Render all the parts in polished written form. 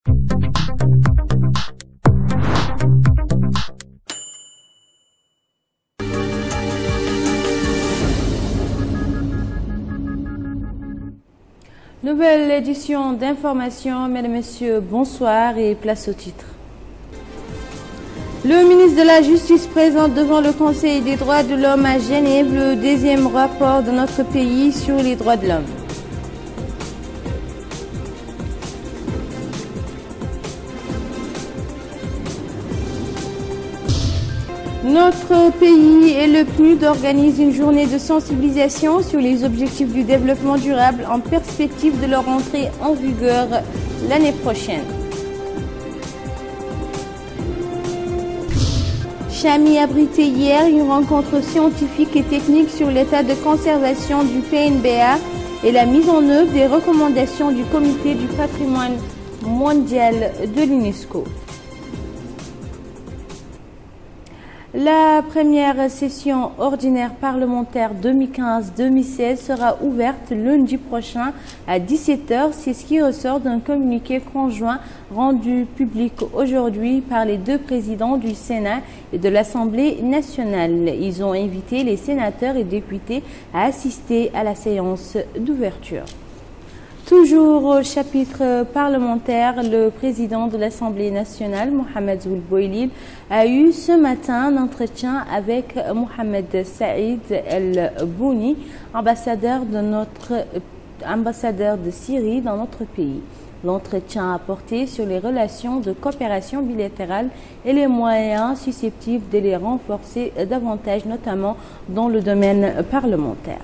Nouvelle édition d'information, mesdames et messieurs, bonsoir et place au titre. Le ministre de la Justice présente devant le Conseil des droits de l'homme à Genève le deuxième rapport de notre pays sur les droits de l'homme. Notre pays et le PNUD organisent une journée de sensibilisation sur les objectifs du développement durable en perspective de leur entrée en vigueur l'année prochaine. Chamy a abrité hier une rencontre scientifique et technique sur l'état de conservation du PNBA et la mise en œuvre des recommandations du Comité du patrimoine mondial de l'UNESCO. La première session ordinaire parlementaire 2015-2016 sera ouverte lundi prochain à 17 h. C'est ce qui ressort d'un communiqué conjoint rendu public aujourd'hui par les deux présidents du Sénat et de l'Assemblée nationale. Ils ont invité les sénateurs et députés à assister à la séance d'ouverture. Toujours au chapitre parlementaire, le président de l'Assemblée nationale, Mohamed Ould Boilil, a eu ce matin un entretien avec Mohamed Saïd El Bouni, ambassadeur de Syrie dans notre pays. L'entretien a porté sur les relations de coopération bilatérale et les moyens susceptibles de les renforcer davantage, notamment dans le domaine parlementaire.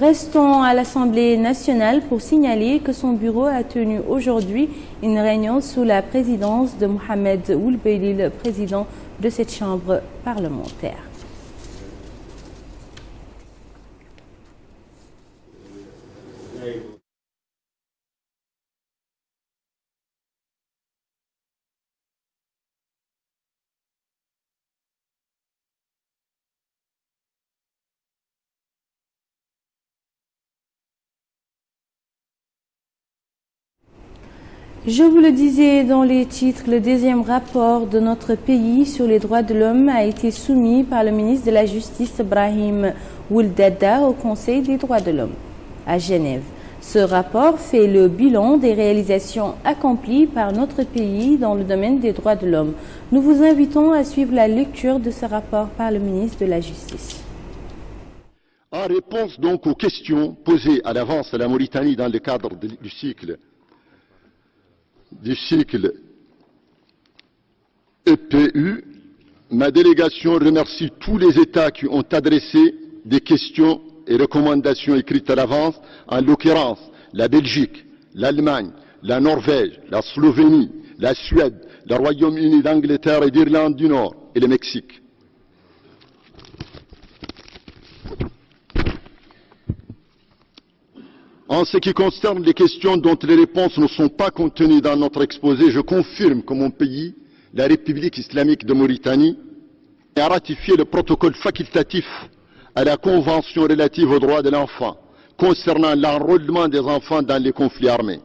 Restons à l'Assemblée nationale pour signaler que son bureau a tenu aujourd'hui une réunion sous la présidence de Mohamed Ould Boilil, président de cette chambre parlementaire. Je vous le disais dans les titres, le deuxième rapport de notre pays sur les droits de l'homme a été soumis par le ministre de la Justice, Brahim Oueldada, au Conseil des droits de l'homme à Genève. Ce rapport fait le bilan des réalisations accomplies par notre pays dans le domaine des droits de l'homme. Nous vous invitons à suivre la lecture de ce rapport par le ministre de la Justice. En réponse donc aux questions posées à l'avance à la Mauritanie dans le cadre du cycle EPU, ma délégation remercie tous les États qui ont adressé des questions et recommandations écrites à l'avance, en l'occurrence la Belgique, l'Allemagne, la Norvège, la Slovénie, la Suède, le Royaume-Uni d'Angleterre et d'Irlande du Nord et le Mexique. En ce qui concerne les questions dont les réponses ne sont pas contenues dans notre exposé, je confirme que mon pays, la République islamique de Mauritanie, a ratifié le protocole facultatif à la Convention relative aux droits de l'enfant concernant l'enrôlement des enfants dans les conflits armés,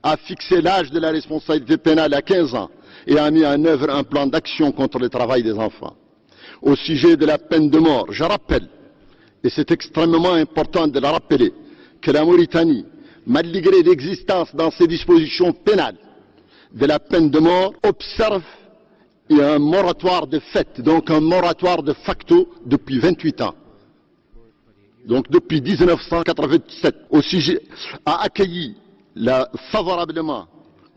a fixé l'âge de la responsabilité pénale à 15 ans et a mis en œuvre un plan d'action contre le travail des enfants. Au sujet de la peine de mort, je rappelle, et c'est extrêmement important de le rappeler, que la Mauritanie, malgré l'existence dans ses dispositions pénales de la peine de mort, observe un moratoire de fait, donc un moratoire de facto depuis 28 ans. Donc depuis 1987, au sujet, a accueilli favorablement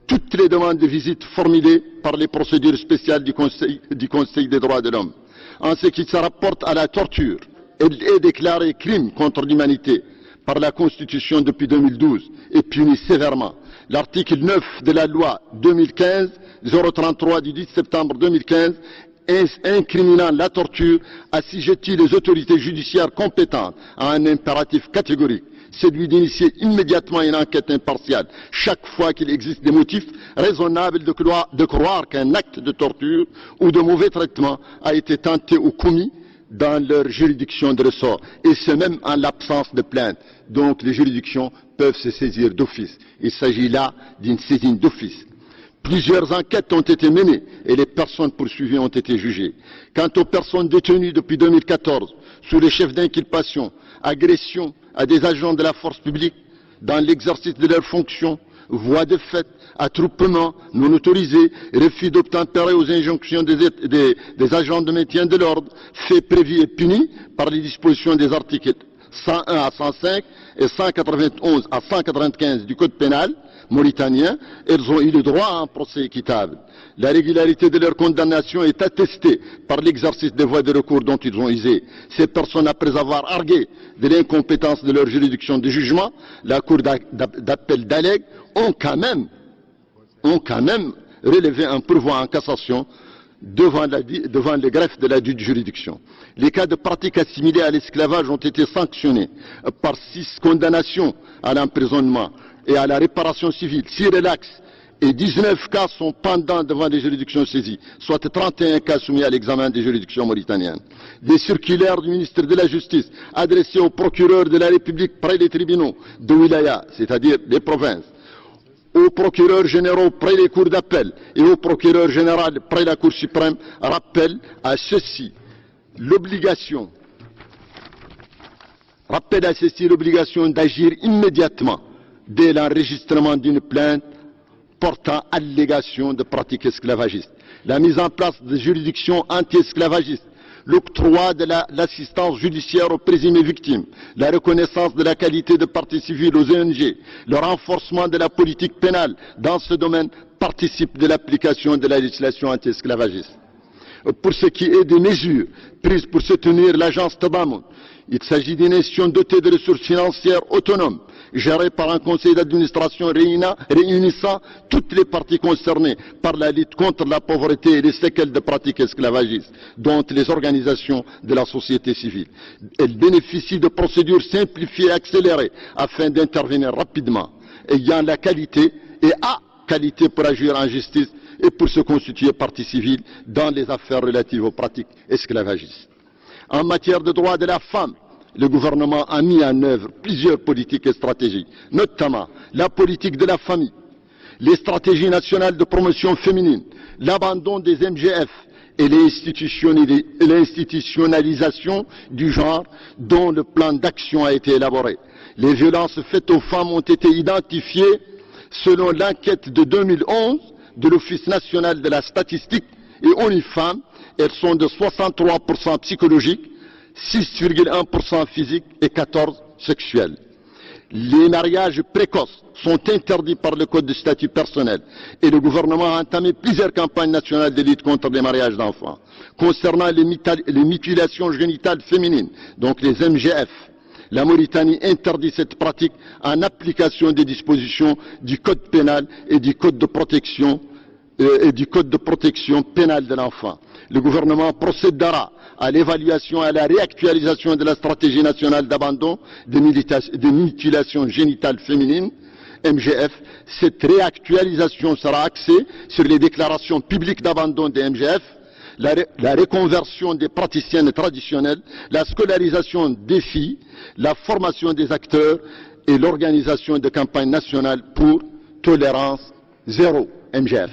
toutes les demandes de visite formulées par les procédures spéciales du Conseil des droits de l'homme. En ce qui se rapporte à la torture, elle est déclarée crime contre l'humanité par la Constitution depuis 2012 et punie sévèrement. L'article 9 de la loi 2015-033 du 10 septembre 2015 incriminant la torture assujettit les autorités judiciaires compétentes à un impératif catégorique, celui d'initier immédiatement une enquête impartiale chaque fois qu'il existe des motifs raisonnables de croire qu'un acte de torture ou de mauvais traitement a été tenté ou commis dans leur juridiction de ressort, et ce même en l'absence de plainte. Donc les juridictions peuvent se saisir d'office. Il s'agit là d'une saisine d'office. Plusieurs enquêtes ont été menées et les personnes poursuivies ont été jugées. Quant aux personnes détenues depuis 2014 sous les chefs d'inculpation, agression à des agents de la force publique dans l'exercice de leurs fonctions, voies de fait, attroupement non autorisé, refus d'obtempérer aux injonctions des agents de maintien de l'ordre, faits prévus et punis par les dispositions des articles 101 à 105 et 191 à 195 du Code pénal mauritanien, elles ont eu le droit à un procès équitable. La régularité de leur condamnation est attestée par l'exercice des voies de recours dont ils ont usé. Ces personnes, après avoir argué de l'incompétence de leur juridiction de jugement, la Cour d'appel d'Alleg ont quand même relevé un pourvoi en cassation devant le greffe de la dite juridiction. Les cas de pratiques assimilées à l'esclavage ont été sanctionnés par 6 condamnations à l'emprisonnement et à la réparation civile, 6 relax, et 19 cas sont pendants devant les juridictions saisies, soit 31 cas soumis à l'examen des juridictions mauritaniennes. Des circulaires du ministre de la Justice adressées aux procureurs de la République près des tribunaux de Wilaya, c'est-à-dire des provinces, aux procureurs généraux près les cours d'appel et aux procureurs généraux près la Cour suprême rappellent à ceci l'obligation d'agir immédiatement dès l'enregistrement d'une plainte portant allégation de pratiques esclavagistes, la mise en place de juridictions anti-esclavagistes, l'octroi de l'assistance judiciaire aux présumées victimes, la reconnaissance de la qualité de partie civile aux ONG, le renforcement de la politique pénale dans ce domaine participent de l'application de la législation anti-esclavagiste. Pour ce qui est des mesures prises pour soutenir l'agence Tadamon, il s'agit d'une institution dotée de ressources financières autonomes, gérée par un conseil d'administration réunissant toutes les parties concernées par la lutte contre la pauvreté et les séquelles de pratiques esclavagistes, dont les organisations de la société civile. Elle bénéficie de procédures simplifiées et accélérées afin d'intervenir rapidement, ayant la qualité et à qualité pour agir en justice et pour se constituer partie civile dans les affaires relatives aux pratiques esclavagistes. En matière de droits de la femme, le gouvernement a mis en œuvre plusieurs politiques et stratégies, notamment la politique de la famille, les stratégies nationales de promotion féminine, l'abandon des MGF et l'institutionnalisation du genre dont le plan d'action a été élaboré. Les violences faites aux femmes ont été identifiées selon l'enquête de 2011 de l'Office national de la statistique et ONU Femmes. Elles sont de 63% psychologiques, 6,1% physiques et 14% sexuels. Les mariages précoces sont interdits par le Code de statut personnel et le gouvernement a entamé plusieurs campagnes nationales de lutte contre les mariages d'enfants. Concernant les mutilations génitales féminines, donc les MGF, la Mauritanie interdit cette pratique en application des dispositions du Code pénal et du Code de protection pénale de l'enfant. Le gouvernement procédera à l'évaluation et à la réactualisation de la stratégie nationale d'abandon des mutilations génitales féminines, MGF. Cette réactualisation sera axée sur les déclarations publiques d'abandon des MGF, la reconversion des praticiennes traditionnelles, la scolarisation des filles, la formation des acteurs et l'organisation de campagnes nationales pour tolérance zéro MGF.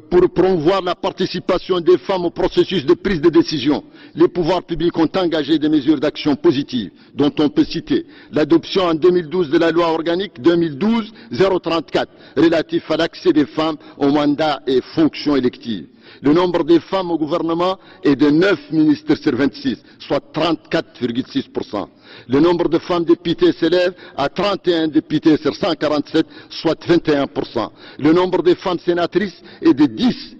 Pour promouvoir la participation des femmes au processus de prise de décision, les pouvoirs publics ont engagé des mesures d'action positives, dont on peut citer l'adoption en 2012 de la loi organique 2012-034 relative à l'accès des femmes aux mandats et fonctions électives. Le nombre des femmes au gouvernement est de 9 ministres sur 26, soit 34,6%. Le nombre de femmes députées s'élève à 31 députés sur 147, soit 21%. Le nombre de femmes sénatrices est de 10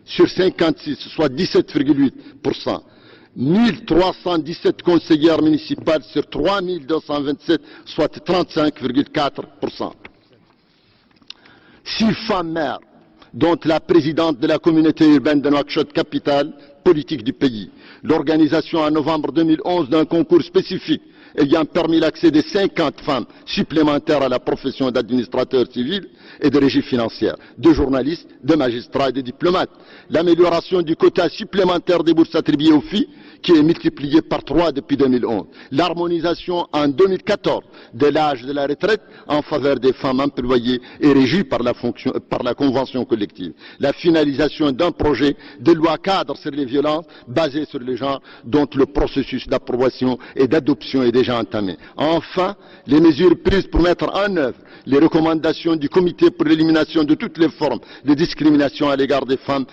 sur 56, soit 17,8%. 1317 conseillères municipales sur 3227, soit 35,4%. 6 femmes maires, dont la présidente de la communauté urbaine de Nouakchott, capitale politique du pays. L'organisation en novembre 2011 d'un concours spécifique ayant permis l'accès de 50 femmes supplémentaires à la profession d'administrateur civil et de régie financière, de journalistes, de magistrats et de diplomates. L'amélioration du quota supplémentaire des bourses attribuées aux filles qui est multiplié par 3 depuis 2011. L'harmonisation en 2014 de l'âge de la retraite en faveur des femmes employées et régies par la convention collective. La finalisation d'un projet de loi cadre sur les violences basé sur le genre dont le processus d'approbation et d'adoption est déjà entamé. Enfin, les mesures prises pour mettre en œuvre les recommandations du comité pour l'élimination de toutes les formes de discrimination à l'égard des femmes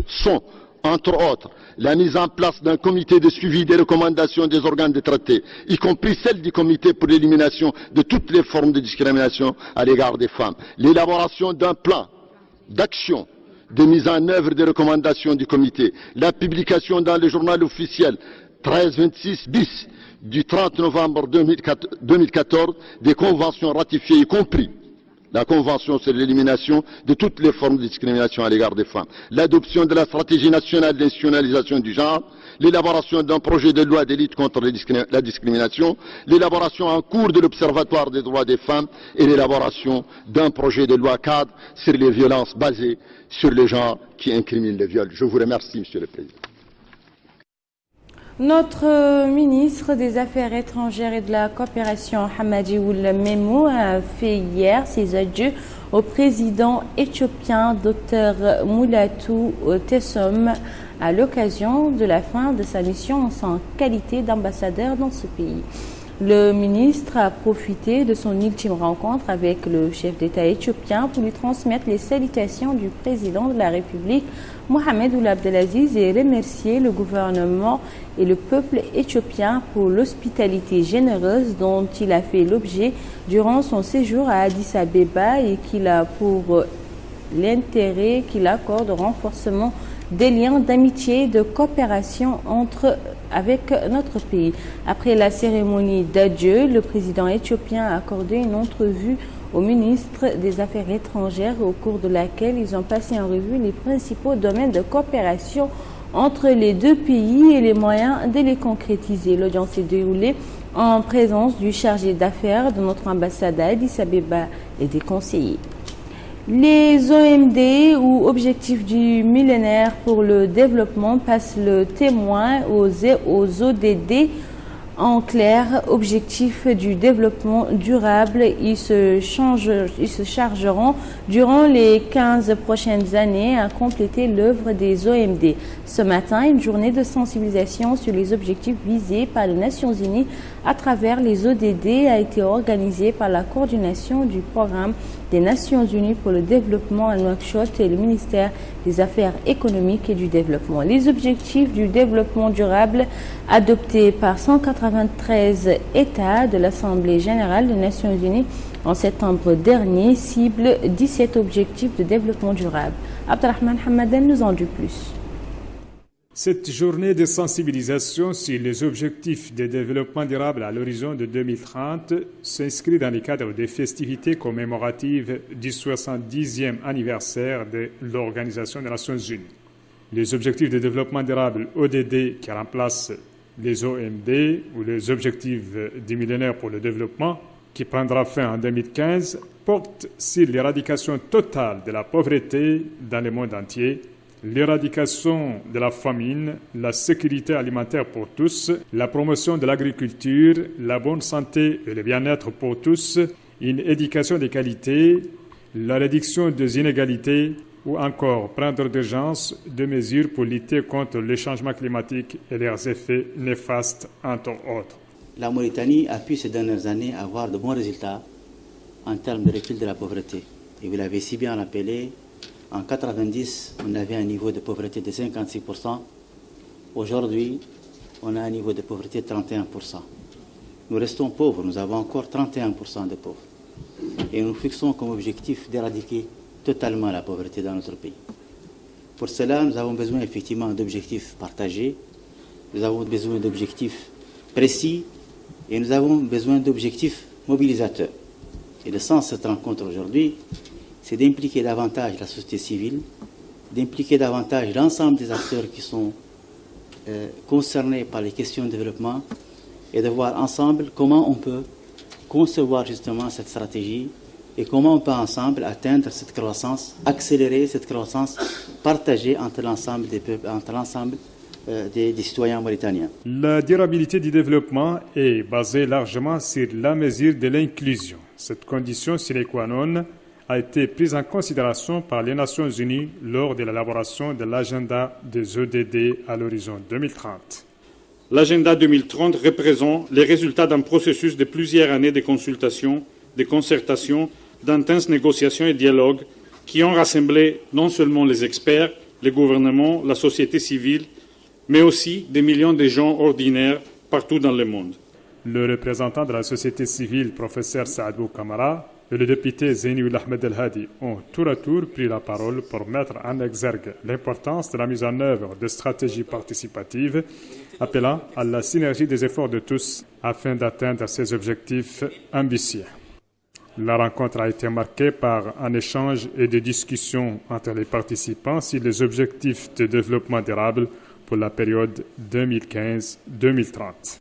sont, entre autres, la mise en place d'un comité de suivi des recommandations des organes de traité, y compris celle du comité pour l'élimination de toutes les formes de discrimination à l'égard des femmes, l'élaboration d'un plan d'action de mise en œuvre des recommandations du comité, la publication dans le journal officiel 1326 bis du 30 novembre 2014 des conventions ratifiées, y compris la Convention sur l'élimination de toutes les formes de discrimination à l'égard des femmes, l'adoption de la stratégie nationale d'institutionnalisation du genre, l'élaboration d'un projet de loi de lutte contre la discrimination, l'élaboration en cours de l'Observatoire des droits des femmes et l'élaboration d'un projet de loi cadre sur les violences basées sur le genre qui incriminent le viol. Je vous remercie, Monsieur le Président. Notre ministre des Affaires étrangères et de la coopération, Hamadi Ould Memou, a fait hier ses adieux au président éthiopien Dr Mulatu Tessom à l'occasion de la fin de sa mission en sa qualité d'ambassadeur dans ce pays. Le ministre a profité de son ultime rencontre avec le chef d'État éthiopien pour lui transmettre les salutations du président de la République, Mohamed Ould Abdelaziz, et remercier le gouvernement et le peuple éthiopien pour l'hospitalité généreuse dont il a fait l'objet durant son séjour à Addis Abeba et qu'il a pour l'intérêt qu'il accorde au renforcement des liens d'amitié et de coopération avec notre pays. Après la cérémonie d'adieu, le président éthiopien a accordé une entrevue au ministre des Affaires étrangères au cours de laquelle ils ont passé en revue les principaux domaines de coopération entre les deux pays et les moyens de les concrétiser. L'audience s'est déroulée en présence du chargé d'affaires de notre ambassade à Addis Abeba et des conseillers. Les OMD ou Objectifs du millénaire pour le développement passent le témoin aux ODD. En clair, objectifs du développement durable, ils se chargeront durant les 15 prochaines années à compléter l'œuvre des OMD. Ce matin, une journée de sensibilisation sur les objectifs visés par les Nations Unies à travers les ODD a été organisée par la coordination du programme des Nations Unies pour le développement à Nouakchott et le ministère des Affaires économiques et du développement. Les objectifs du développement durable adoptés par 193 États de l'Assemblée générale des Nations Unies en septembre dernier ciblent 17 objectifs de développement durable. Abdelrahman Hamadan nous en dit plus. Cette journée de sensibilisation sur les objectifs de développement durable à l'horizon de 2030 s'inscrit dans le cadre des festivités commémoratives du 70e anniversaire de l'Organisation des Nations Unies. Les objectifs de développement durable ODD qui remplacent les OMD ou les objectifs du millénaire pour le développement qui prendra fin en 2015 portent sur l'éradication totale de la pauvreté dans le monde entier, l'éradication de la famine, la sécurité alimentaire pour tous, la promotion de l'agriculture, la bonne santé et le bien-être pour tous, une éducation de qualité, la réduction des inégalités ou encore prendre d'urgence des mesures pour lutter contre le changement climatique et leurs effets néfastes, entre autres. La Mauritanie a pu ces dernières années avoir de bons résultats en termes de recul de la pauvreté. Et vous l'avez si bien rappelé, en 1990, on avait un niveau de pauvreté de 56%. Aujourd'hui, on a un niveau de pauvreté de 31%. Nous restons pauvres, nous avons encore 31% de pauvres. Et nous fixons comme objectif d'éradiquer totalement la pauvreté dans notre pays. Pour cela, nous avons besoin effectivement d'objectifs partagés, nous avons besoin d'objectifs précis et nous avons besoin d'objectifs mobilisateurs. Et le sens de cette rencontre aujourd'hui, c'est d'impliquer davantage la société civile, d'impliquer davantage l'ensemble des acteurs qui sont concernés par les questions de développement et de voir ensemble comment on peut concevoir justement cette stratégie et comment on peut ensemble atteindre cette croissance, accélérer cette croissance partagée entre l'ensemble des peuples, entre l'ensemble des citoyens mauritaniens. La durabilité du développement est basée largement sur la mesure de l'inclusion. Cette condition sine qua non a été prise en considération par les Nations Unies lors de l'élaboration de l'agenda des ODD à l'horizon 2030. L'agenda 2030 représente les résultats d'un processus de plusieurs années de consultations, de concertations, d'intenses négociations et dialogues qui ont rassemblé non seulement les experts, les gouvernements, la société civile, mais aussi des millions de gens ordinaires partout dans le monde. Le représentant de la société civile, professeur Saadou Kamara, et le député Zainul Ahmed El Hadi ont tour à tour pris la parole pour mettre en exergue l'importance de la mise en œuvre de stratégies participatives, appelant à la synergie des efforts de tous afin d'atteindre ces objectifs ambitieux. La rencontre a été marquée par un échange et des discussions entre les participants sur les objectifs de développement durable pour la période 2015-2030.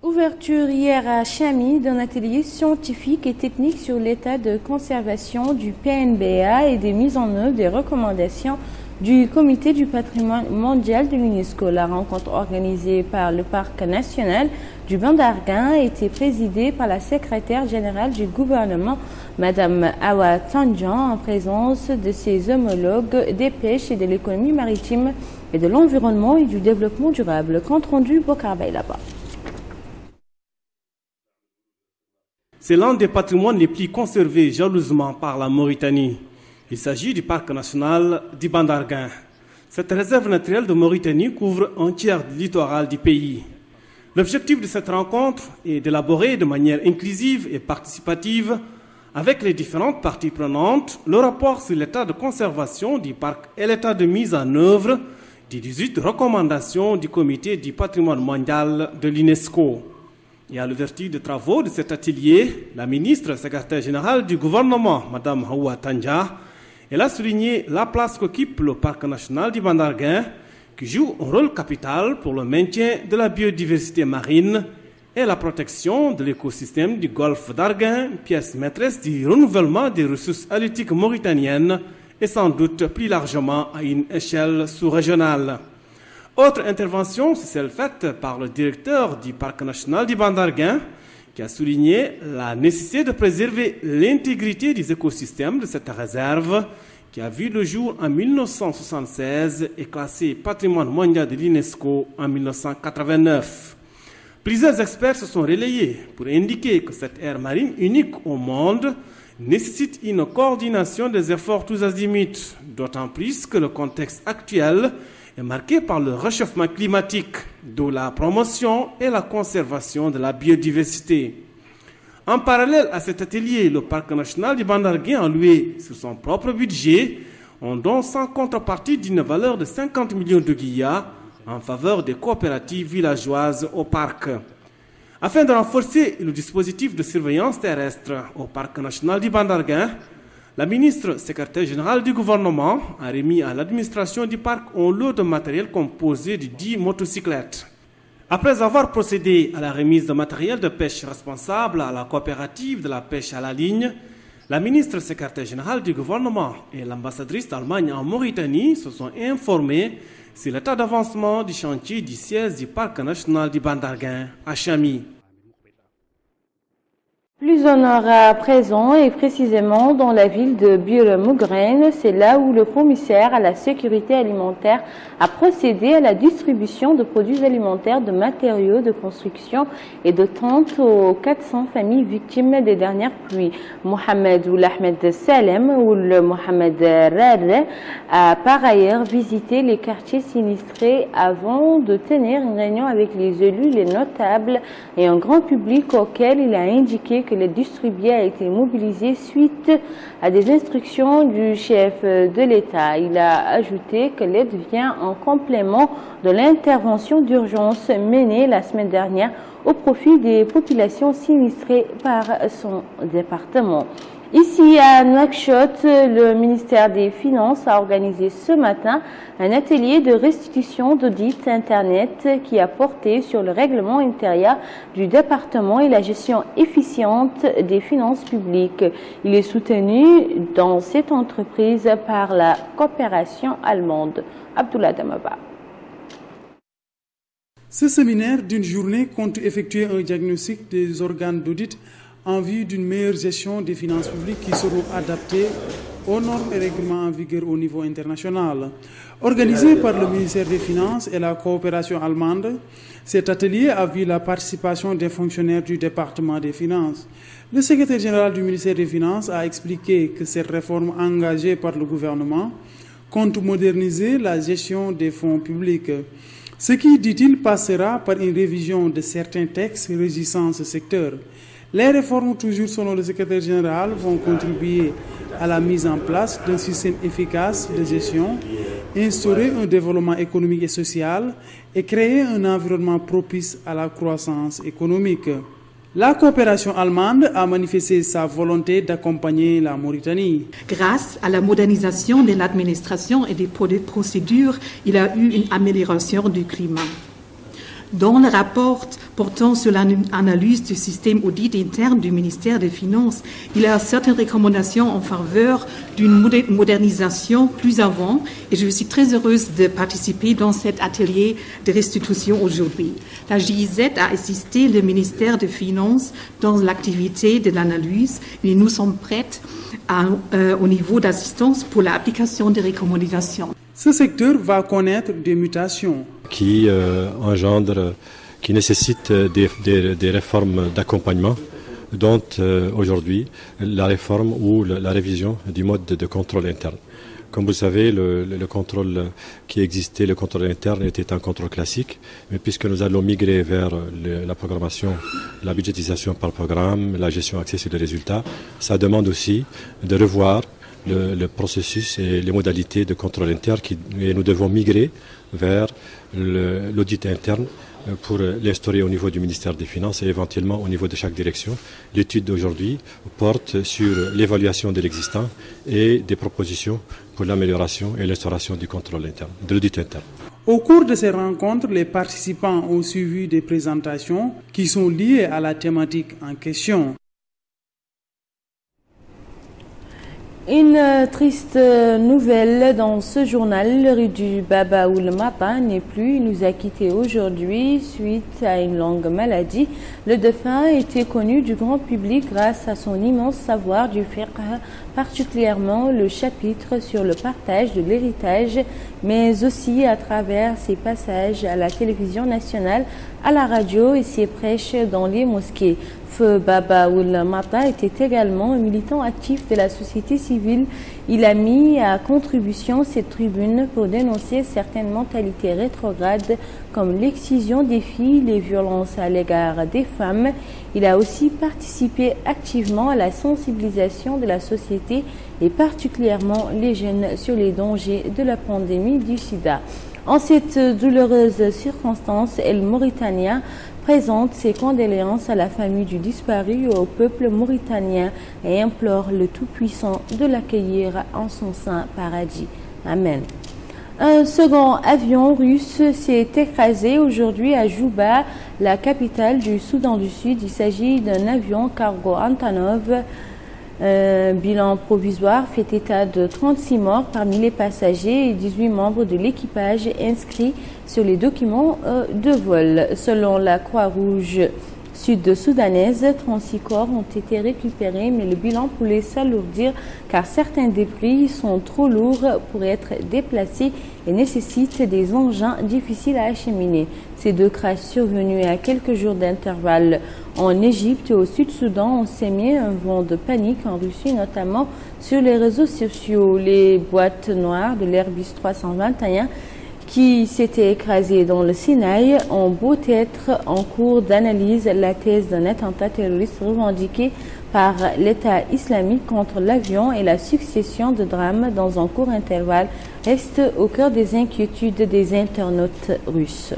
Ouverture hier à Chami d'un atelier scientifique et technique sur l'état de conservation du PNBA et des mises en œuvre des recommandations du Comité du patrimoine mondial de l'UNESCO. La rencontre organisée par le Parc national du Bandarguin a été présidée par la secrétaire générale du gouvernement, Mme Awa Tanjan, en présence de ses homologues des pêches et de l'économie maritime et de l'environnement et du développement durable. Compte rendu Bokar Baylaba. C'est l'un des patrimoines les plus conservés jalousement par la Mauritanie. Il s'agit du parc national du Bandarguin. Cette réserve naturelle de Mauritanie couvre un tiers du littoral du pays. L'objectif de cette rencontre est d'élaborer de manière inclusive et participative, avec les différentes parties prenantes, le rapport sur l'état de conservation du parc et l'état de mise en œuvre des 18 recommandations du Comité du patrimoine mondial de l'UNESCO. Et à l'ouverture des travaux de cet atelier, la ministre secrétaire générale du gouvernement, Mme Awa Tanja, elle a souligné la place qu'occupe le parc national du Bandarguin, qui joue un rôle capital pour le maintien de la biodiversité marine et la protection de l'écosystème du golfe d'Arguin, pièce maîtresse du renouvellement des ressources halieutiques mauritaniennes et sans doute plus largement à une échelle sous-régionale. Autre intervention, c'est celle faite par le directeur du parc national du Bandarguin, qui a souligné la nécessité de préserver l'intégrité des écosystèmes de cette réserve, qui a vu le jour en 1976 et classé patrimoine mondial de l'UNESCO en 1989. Plusieurs experts se sont relayés pour indiquer que cette aire marine unique au monde nécessite une coordination des efforts tous azimuts, d'autant plus que le contexte actuel est marqué par le réchauffement climatique, d'où la promotion et la conservation de la biodiversité. En parallèle à cet atelier, le Parc national du Bandarguin a loué sur son propre budget un don sans contrepartie d'une valeur de 50 millions de guillas en faveur des coopératives villageoises au parc. Afin de renforcer le dispositif de surveillance terrestre au Parc national du Bandarguin, la ministre secrétaire générale du gouvernement a remis à l'administration du parc un lot de matériel composé de 10 motocyclettes. Après avoir procédé à la remise de matériel de pêche responsable à la coopérative de la pêche à la ligne, la ministre secrétaire générale du gouvernement et l'ambassadrice d'Allemagne en Mauritanie se sont informés sur l'état d'avancement du chantier du siège du parc national du Bandarguin à Chami. Plus au nord à présent et précisément dans la ville de Biolomougraine, c'est là où le commissaire à la sécurité alimentaire a procédé à la distribution de produits alimentaires, de matériaux de construction et de tentes aux 400 familles victimes des dernières pluies. Mohamed Ould Ahmed Salem ou le Mohamed Rad a par ailleurs visité les quartiers sinistrés avant de tenir une réunion avec les élus, les notables et un grand public auquel il a indiqué que le distribué a été mobilisé suite à des instructions du chef de l'État. Il a ajouté que l'aide vient en complément de l'intervention d'urgence menée la semaine dernière au profit des populations sinistrées par son département. Ici à Nouakchott, le ministère des Finances a organisé ce matin un atelier de restitution d'audit Internet qui a porté sur le règlement intérieur du département et la gestion efficiente des finances publiques. Il est soutenu dans cette entreprise par la coopération allemande. Abdullah Damaba. Ce séminaire d'une journée compte effectuer un diagnostic des organes d'audit en vue d'une meilleure gestion des finances publiques qui seront adaptées aux normes et règlements en vigueur au niveau international. Organisé par le ministère des Finances et la coopération allemande, cet atelier a vu la participation des fonctionnaires du département des Finances. Le secrétaire général du ministère des Finances a expliqué que cette réforme engagée par le gouvernement compte moderniser la gestion des fonds publics. Ce qui, dit-il, passera par une révision de certains textes régissant ce secteur. Les réformes, toujours selon le secrétaire général, vont contribuer à la mise en place d'un système efficace de gestion, instaurer un développement économique et social et créer un environnement propice à la croissance économique. La coopération allemande a manifesté sa volonté d'accompagner la Mauritanie. Grâce à la modernisation de l'administration et des procédures, il y a eu une amélioration du climat. Dans le rapport portant sur l'analyse du système audit interne du ministère des Finances, il y a certaines recommandations en faveur d'une modernisation plus avant et je suis très heureuse de participer dans cet atelier de restitution aujourd'hui. La GIZ a assisté le ministère des Finances dans l'activité de l'analyse et nous sommes prêts au niveau d'assistance pour l'application des recommandations. Ce secteur va connaître des mutations qui nécessitent des réformes d'accompagnement, dont aujourd'hui la réforme ou la révision du mode de contrôle interne. Comme vous le savez, le contrôle qui existait, le contrôle interne, était un contrôle classique, mais puisque nous allons migrer vers la programmation, la budgétisation par programme, la gestion axée sur les résultats, ça demande aussi de revoir le processus et les modalités de contrôle interne et nous devons migrer vers l'audit interne pour l'instaurer au niveau du ministère des Finances et éventuellement au niveau de chaque direction. L'étude d'aujourd'hui porte sur l'évaluation de l'existant et des propositions pour l'amélioration et l'instauration du contrôle interne, de l'audit interne. Au cours de ces rencontres, les participants ont suivi des présentations qui sont liées à la thématique en question. Une triste nouvelle dans ce journal, le riz du Baba Ould Matin n'est plus. Il nous a quittés aujourd'hui suite à une longue maladie. Le défunt était connu du grand public grâce à son immense savoir du fiqh, particulièrement le chapitre sur le partage de l'héritage, mais aussi à travers ses passages à la télévision nationale, à la radio et ses prêches dans les mosquées. Feu Baba Ould Matin était également un militant actif de la société civile. Il a mis à contribution cette tribune pour dénoncer certaines mentalités rétrogrades comme l'excision des filles, les violences à l'égard des femmes. Il a aussi participé activement à la sensibilisation de la société et particulièrement les jeunes sur les dangers de la pandémie du sida. En cette douloureuse circonstance, El Mauritanien présente ses condoléances à la famille du disparu et au peuple mauritanien et implore le Tout-Puissant de l'accueillir en son saint paradis. Amen. Un second avion russe s'est écrasé aujourd'hui à Juba, la capitale du Soudan du Sud. Il s'agit d'un avion cargo Antonov. Bilan provisoire fait état de 36 morts parmi les passagers et 18 membres de l'équipage inscrits sur les documents de vol. Selon la Croix-Rouge sud-soudanaise, 36 corps ont été récupérés, mais le bilan pourrait s'alourdir car certains débris sont trop lourds pour être déplacés et nécessitent des engins difficiles à acheminer. Ces deux crashs survenus à quelques jours d'intervalle en Égypte et au Sud-Soudan ont sémé un vent de panique en Russie, notamment sur les réseaux sociaux. Les boîtes noires de l'Airbus 321 qui s'était écrasé dans le Sinaï ont beau être en cours d'analyse. La thèse d'un attentat terroriste revendiqué par l'État islamique contre l'avion et la succession de drames dans un court intervalle reste au cœur des inquiétudes des internautes russes.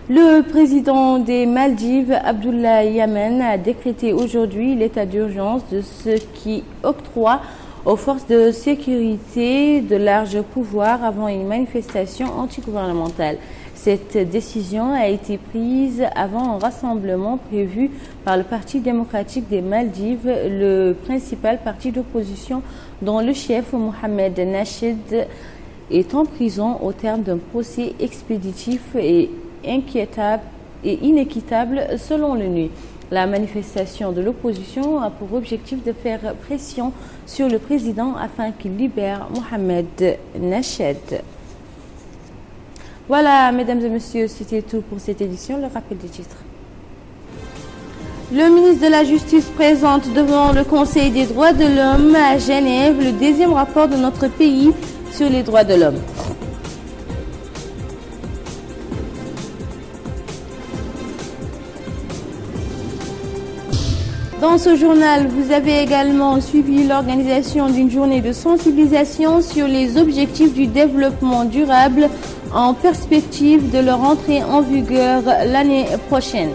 Le président des Maldives, Abdoulaye Yamen, a décrété aujourd'hui l'état d'urgence, de ce qui octroie aux forces de sécurité de larges pouvoirs avant une manifestation antigouvernementale. Cette décision a été prise avant un rassemblement prévu par le Parti démocratique des Maldives, le principal parti d'opposition dont le chef Mohamed Nasheed est en prison au terme d'un procès expéditif et inquiétable et inéquitable selon l'ONU. La manifestation de l'opposition a pour objectif de faire pression sur le président afin qu'il libère Mohamed Nached. Voilà, mesdames et messieurs, c'était tout pour cette édition. Le rappel des titres. Le ministre de la Justice présente devant le Conseil des droits de l'homme à Genève le 10e rapport de notre pays sur les droits de l'homme. Dans ce journal, vous avez également suivi l'organisation d'une journée de sensibilisation sur les objectifs du développement durable en perspective de leur entrée en vigueur l'année prochaine.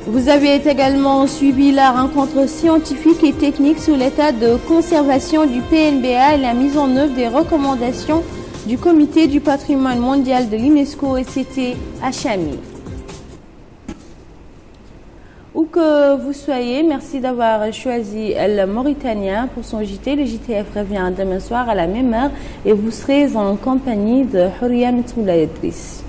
Vous avez également suivi la rencontre scientifique et technique sur l'état de conservation du PNBA et la mise en œuvre des recommandations du Comité du patrimoine mondial de l'UNESCO et c'était à Chami. Où que vous soyez, merci d'avoir choisi le Mauritanien pour son JT. Le JTF revient demain soir à la même heure et vous serez en compagnie de Houria Metoula Idriss.